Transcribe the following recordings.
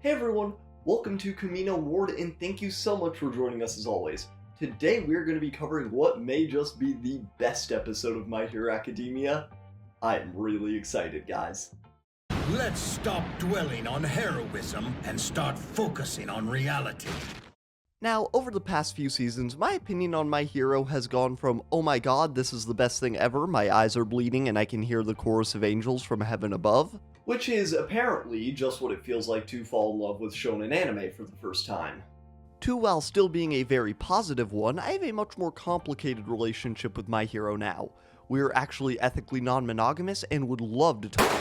Hey everyone, welcome to Camino Ward and thank you so much for joining us as always. Today we're going to be covering what may just be the best episode of My Hero Academia. I'm really excited, guys. Let's stop dwelling on heroism and start focusing on reality. Now, over the past few seasons, my opinion on My Hero has gone from, oh my god, this is the best thing ever, my eyes are bleeding and I can hear the chorus of angels from heaven above, which is apparently just what it feels like to fall in love with shonen anime for the first time, to, while still being a very positive one, I have a much more complicated relationship with My Hero now. We're actually ethically non-monogamous and would love to talk.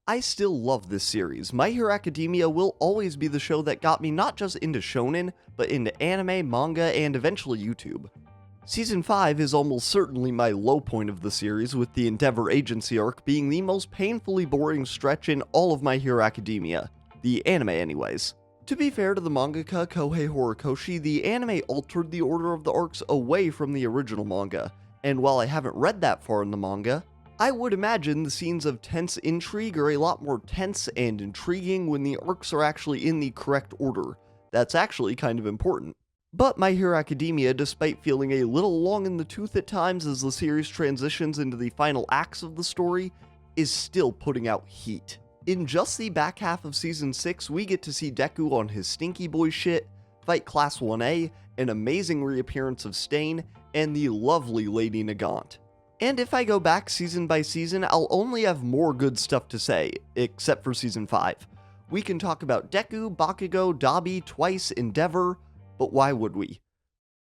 I still love this series. My Hero Academia will always be the show that got me not just into shonen, but into anime, manga, and eventually YouTube. Season 5 is almost certainly my low point of the series, with the Endeavor Agency arc being the most painfully boring stretch in all of My Hero Academia. The anime anyways. To be fair to the mangaka Kohei Horikoshi, the anime altered the order of the arcs away from the original manga, and while I haven't read that far in the manga, I would imagine the scenes of tense intrigue are a lot more tense and intriguing when the arcs are actually in the correct order. That's actually kind of important. But My Hero Academia, despite feeling a little long in the tooth at times as the series transitions into the final acts of the story, is still putting out heat. In just the back half of Season 6, we get to see Deku on his stinky boy shit, fight Class 1A, an amazing reappearance of Stain, and the lovely Lady Nagant. And if I go back season by season, I'll only have more good stuff to say, except for Season 5. We can talk about Deku, Bakugo, Dabi, Twice, Endeavor, but why would we?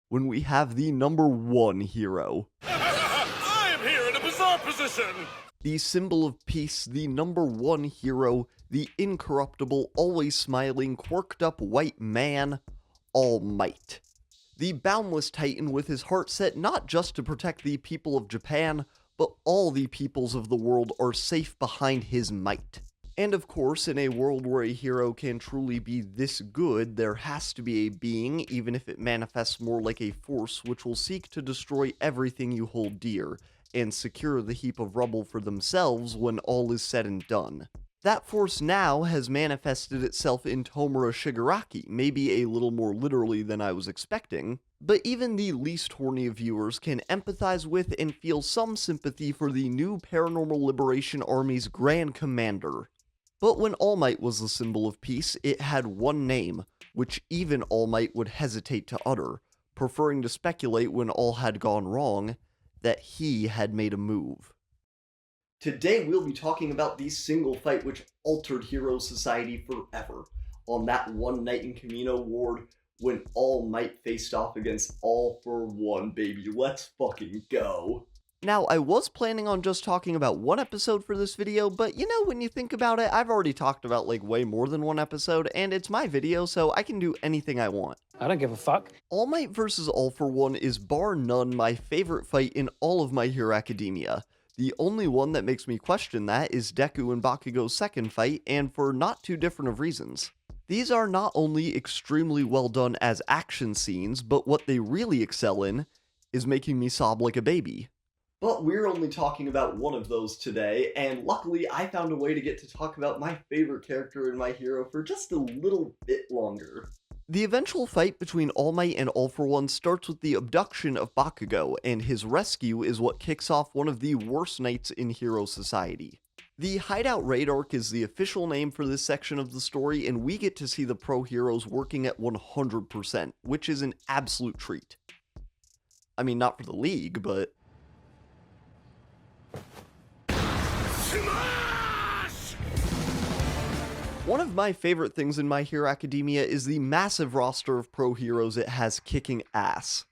When we have the #1 hero. I am here in a bizarre position! The symbol of peace, the #1 hero, the incorruptible, always smiling, quirked up white man, All Might. The boundless titan with his heart set not just to protect the people of Japan, but all the peoples of the world are safe behind his might. And of course, in a world where a hero can truly be this good, there has to be a being, even if it manifests more like a force, which will seek to destroy everything you hold dear, and secure the heap of rubble for themselves when all is said and done. That force now has manifested itself in Tomura Shigaraki, maybe a little more literally than I was expecting, but even the least horny of viewers can empathize with and feel some sympathy for the new Paranormal Liberation Army's Grand Commander. But when All Might was the symbol of peace, it had one name, which even All Might would hesitate to utter, preferring to speculate when all had gone wrong, that he had made a move. Today we'll be talking about the single fight which altered Hero Society forever, on that one night in Camino Ward when All Might faced off against All for One, baby. Let's fucking go. Now, I was planning on just talking about one episode for this video, but you know, when you think about it, I've already talked about like way more than one episode, and it's my video, so I can do anything I want. I don't give a fuck. All Might vs. All for One is bar none my favorite fight in all of My Hero Academia. The only one that makes me question that is Deku and Bakugo's second fight, and for not too different of reasons. These are not only extremely well done as action scenes, but what they really excel in is making me sob like a baby. But we're only talking about one of those today, and luckily I found a way to get to talk about my favorite character in My Hero for just a little bit longer. The eventual fight between All Might and All for One starts with the abduction of Bakugo, and his rescue is what kicks off one of the worst nights in Hero Society. The Hideout Raid arc is the official name for this section of the story, and we get to see the pro heroes working at 100%, which is an absolute treat. I mean, not for the League, but... One of my favorite things in My Hero Academia is the massive roster of pro heroes it has kicking ass.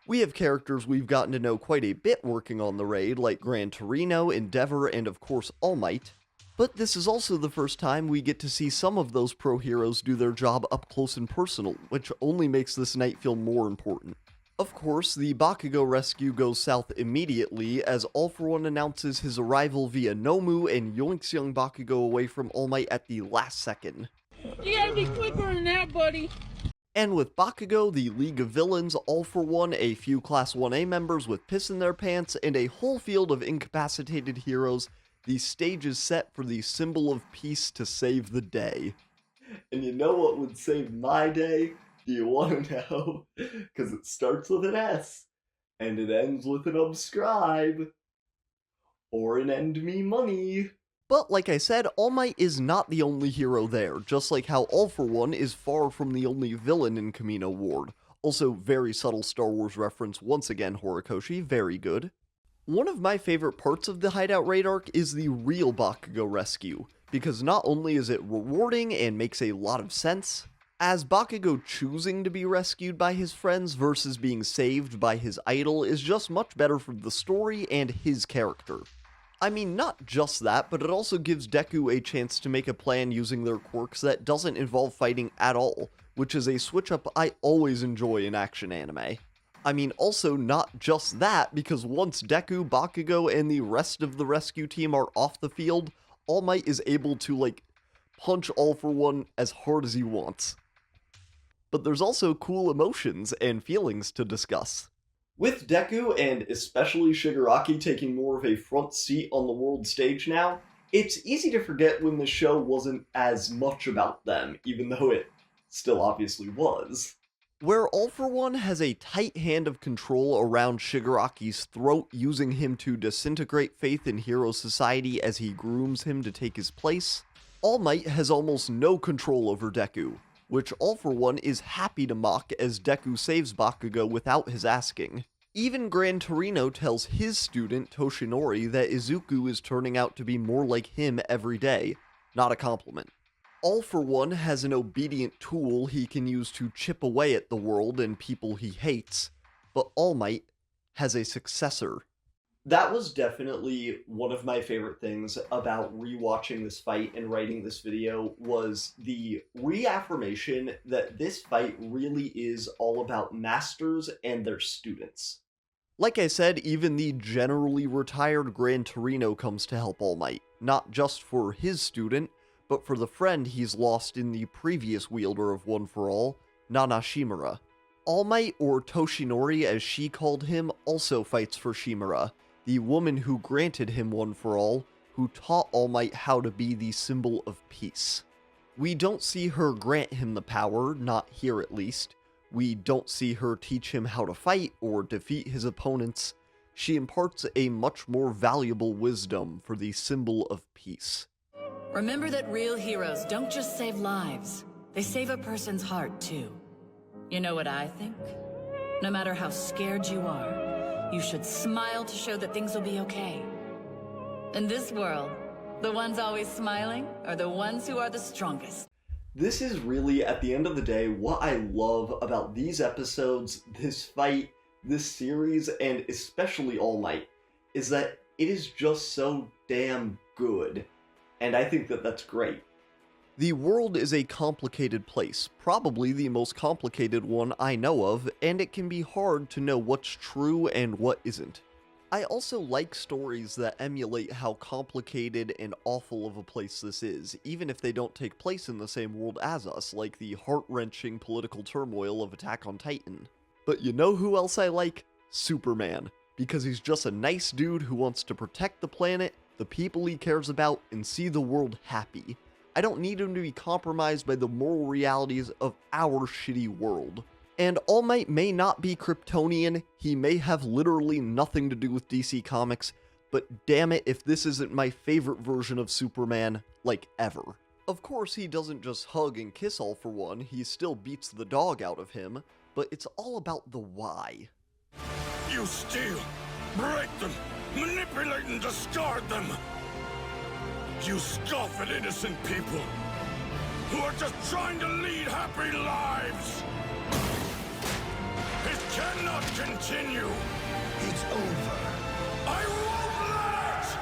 We have characters we've gotten to know quite a bit working on the raid, like Gran Torino, Endeavor, and of course All Might, but this is also the first time we get to see some of those pro heroes do their job up close and personal, which only makes this night feel more important. Of course, the Bakugo rescue goes south immediately, as All for One announces his arrival via Nomu and yoinks young Bakugo away from All Might at the last second. You gotta be quicker than that, buddy. And with Bakugo, the League of Villains, All for One, a few Class 1A members with piss in their pants, and a whole field of incapacitated heroes, The stage is set for the symbol of peace to save the day. And you know what would save my day? Do you want to know? Because it starts with an S, and it ends with an subscribe, or an end me money. But like I said, All Might is not the only hero there, just like how All For One is far from the only villain in Kamino Ward. Also, very subtle Star Wars reference once again, Horikoshi, very good. One of my favorite parts of the Hideout Raid arc is the real Bakugo rescue, because not only is it rewarding and makes a lot of sense, as Bakugo choosing to be rescued by his friends versus being saved by his idol is just much better for the story and his character. I mean, not just that, but it also gives Deku a chance to make a plan using their quirks that doesn't involve fighting at all, which is a switch up I always enjoy in action anime. I mean, also not just that, because once Deku, Bakugo, and the rest of the rescue team are off the field, All Might is able to, like, punch All For One as hard as he wants. But there's also cool emotions and feelings to discuss. With Deku, and especially Shigaraki, taking more of a front seat on the world stage now, it's easy to forget when the show wasn't as much about them, even though it still obviously was. Where All For One has a tight hand of control around Shigaraki's throat, using him to disintegrate faith in Hero Society as he grooms him to take his place, All Might has almost no control over Deku, which All For One is happy to mock as Deku saves Bakugo without his asking. Even Gran Torino tells his student, Toshinori, that Izuku is turning out to be more like him every day. Not a compliment. All For One has an obedient tool he can use to chip away at the world and people he hates, but All Might has a successor. That was definitely one of my favorite things about rewatching this fight and writing this video, was the reaffirmation that this fight really is all about masters and their students. Like I said, even the generally retired Gran Torino comes to help All Might, not just for his student, but for the friend he's lost in the previous wielder of One For All, Nana Shimura. All Might, or Toshinori as she called him, also fights for Shimura, the woman who granted him One For All, who taught All Might how to be the symbol of peace. We don't see her grant him the power, not here at least. We don't see her teach him how to fight or defeat his opponents. She imparts a much more valuable wisdom for the symbol of peace. Remember that real heroes don't just save lives, they save a person's heart too. You know what I think? No matter how scared you are, you should smile to show that things will be okay. In this world, the ones always smiling are the ones who are the strongest. This is really, at the end of the day, what I love about these episodes, this fight, this series, and especially All Might, is that it is just so damn good. And I think that that's great. The world is a complicated place, probably the most complicated one I know of, and it can be hard to know what's true and what isn't. I also like stories that emulate how complicated and awful of a place this is, even if they don't take place in the same world as us, like the heart-wrenching political turmoil of Attack on Titan. But you know who else I like? Superman. Because he's just a nice dude who wants to protect the planet, the people he cares about, and see the world happy. I don't need him to be compromised by the moral realities of our shitty world. And All Might may not be Kryptonian, he may have literally nothing to do with DC Comics, but damn it if this isn't my favorite version of Superman, like, ever. Of course he doesn't just hug and kiss All For One, he still beats the dog out of him, but it's all about the why. You steal, break them, manipulate and discard them. You scoff at innocent people who are just trying to lead happy lives. It cannot continue. It's over. I won't let it!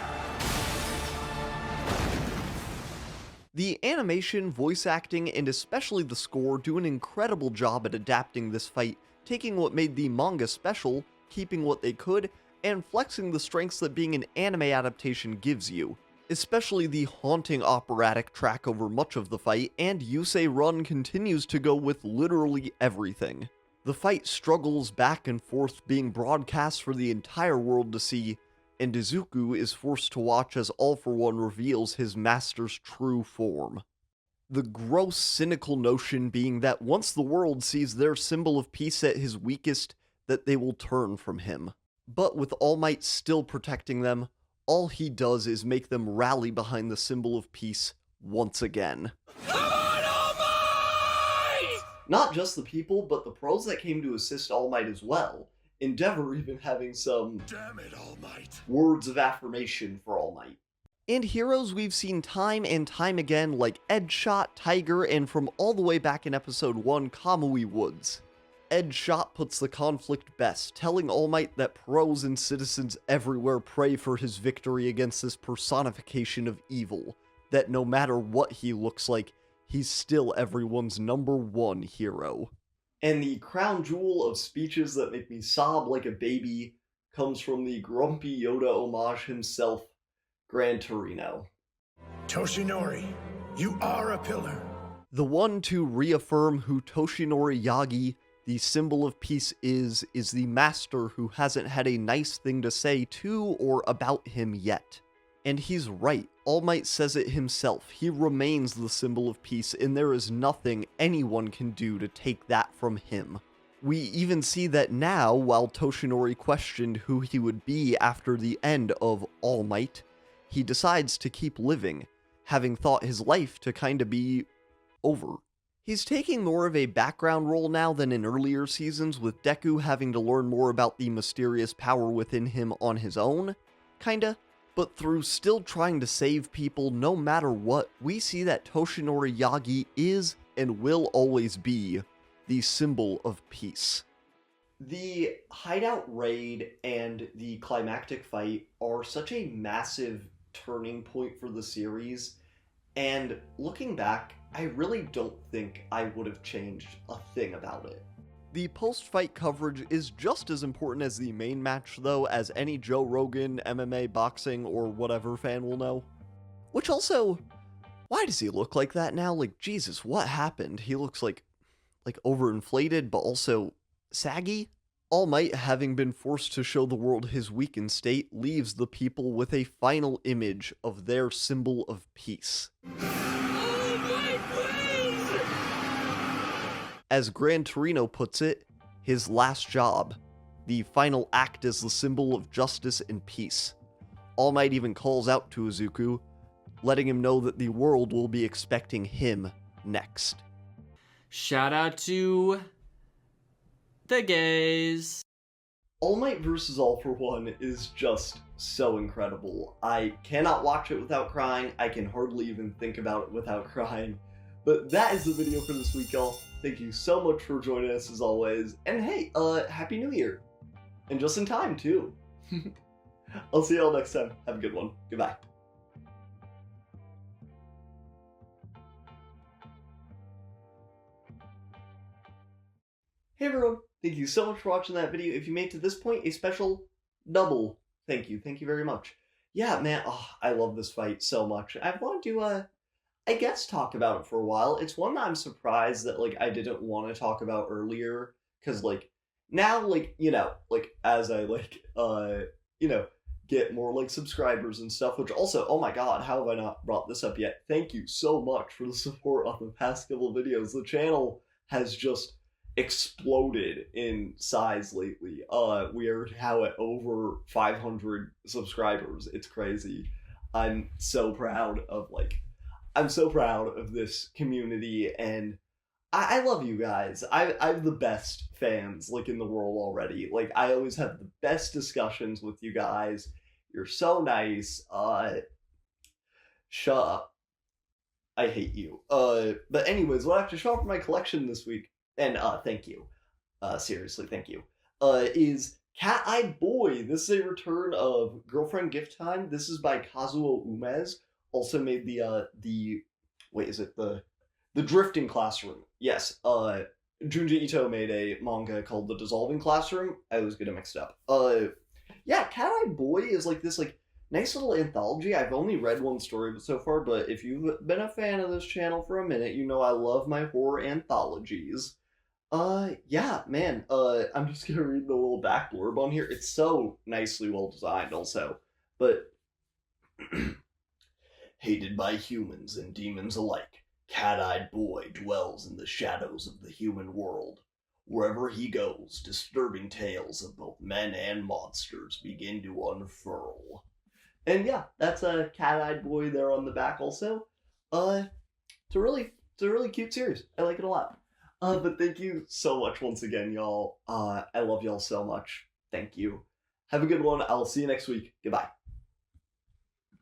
The animation, voice acting, and especially the score do an incredible job at adapting this fight, taking what made the manga special, keeping what they could, and flexing the strengths that being an anime adaptation gives you. Especially the haunting operatic track over much of the fight, and Yusei Run continues to go with literally everything. The fight struggles back and forth being broadcast for the entire world to see, and Izuku is forced to watch as All for One reveals his master's true form. The gross, cynical notion being that once the world sees their symbol of peace at his weakest, that they will turn from him. But with All Might still protecting them, all he does is make them rally behind the symbol of peace once again. Come on, All Might! Not just the people, but the pros that came to assist All Might as well. Endeavor even having some Damn it, All Might. words of affirmation for All Might. And heroes we've seen time and time again like Edgeshot, Tiger, and from all the way back in episode 1, Kamui Woods. Edgeshot puts the conflict best, telling All Might that pros and citizens everywhere pray for his victory against this personification of evil, that no matter what he looks like, he's still everyone's #1 hero. And the crown jewel of speeches that make me sob like a baby comes from the grumpy Yoda homage himself, Gran Torino. Toshinori, you are a pillar. The one to reaffirm who Toshinori Yagi, the symbol of peace, is the master who hasn't had a nice thing to say to or about him yet. And he's right, All Might says it himself, he remains the symbol of peace and there is nothing anyone can do to take that from him. We even see that now, while Toshinori questioned who he would be after the end of All Might, he decides to keep living, having thought his life to kinda be over. He's taking more of a background role now than in earlier seasons, with Deku having to learn more about the mysterious power within him on his own, kinda. But through still trying to save people no matter what, we see that Toshinori Yagi is and will always be the symbol of peace. The hideout raid and the climactic fight are such a massive turning point for the series, and looking back, I really don't think I would have changed a thing about it. The post-fight coverage is just as important as the main match, though, as any Joe Rogan, MMA, boxing, or whatever fan will know. Which also, why does he look like that now? Like, Jesus, what happened? He looks like overinflated, but also saggy? All Might, having been forced to show the world his weakened state, leaves the people with a final image of their symbol of peace. As Gran Torino puts it, his last job, the final act as the symbol of justice and peace. All Might even calls out to Izuku, letting him know that the world will be expecting him next. Shout out to the gays. All Might vs. All for One is just so incredible. I cannot watch it without crying. I can hardly even think about it without crying. But that is the video for this week, y'all. Thank you so much for joining us as always. And hey, Happy New Year. And just in time, too. I'll see y'all next time. Have a good one. Goodbye. Hey everyone, thank you so much for watching that video. If you made it to this point, a special double thank you. Thank you very much. Yeah, man, I love this fight so much. I've wanted to, I guess, talk about it for a while. It's one that I'm surprised that, like, I didn't want to talk about earlier. Because, like, now, like, you know, like, as I, like, you know, get more, like, subscribers and stuff, which also, oh my god, how have I not brought this up yet? Thank you so much for the support on the past couple of videos. The channel has just exploded in size lately. We are now at over 500 subscribers. It's crazy. I'm so proud of, like, I'm so proud of this community, and I love you guys. I have the best fans, like, in the world already. Like, I always have the best discussions with you guys. You're so nice. Shut up. I hate you. But anyways, what I have to show off for my collection this week, and thank you, seriously, thank you, is Cat-Eyed Boy. This is a return of Girlfriend Gift Time. This is by Kazuo Umez. Also made the wait, is it the Drifting Classroom? Yes, Junji Ito made a manga called The Dissolving Classroom. I always get it mixed up. Yeah, Cat-Eyed Boy is like this, like, nice little anthology. I've only read one story so far, but if you've been a fan of this channel for a minute, you know I love my horror anthologies. Yeah, man, I'm just gonna read the little back blurb on here. It's so nicely well designed, also. But hated by humans and demons alike, Cat-Eyed Boy dwells in the shadows of the human world. Wherever he goes, disturbing tales of both men and monsters begin to unfurl. And yeah, that's a Cat-Eyed Boy there on the back also. It's a really cute series. I like it a lot. But thank you so much once again, y'all. I love y'all so much. Thank you. Have a good one. I'll see you next week. Goodbye.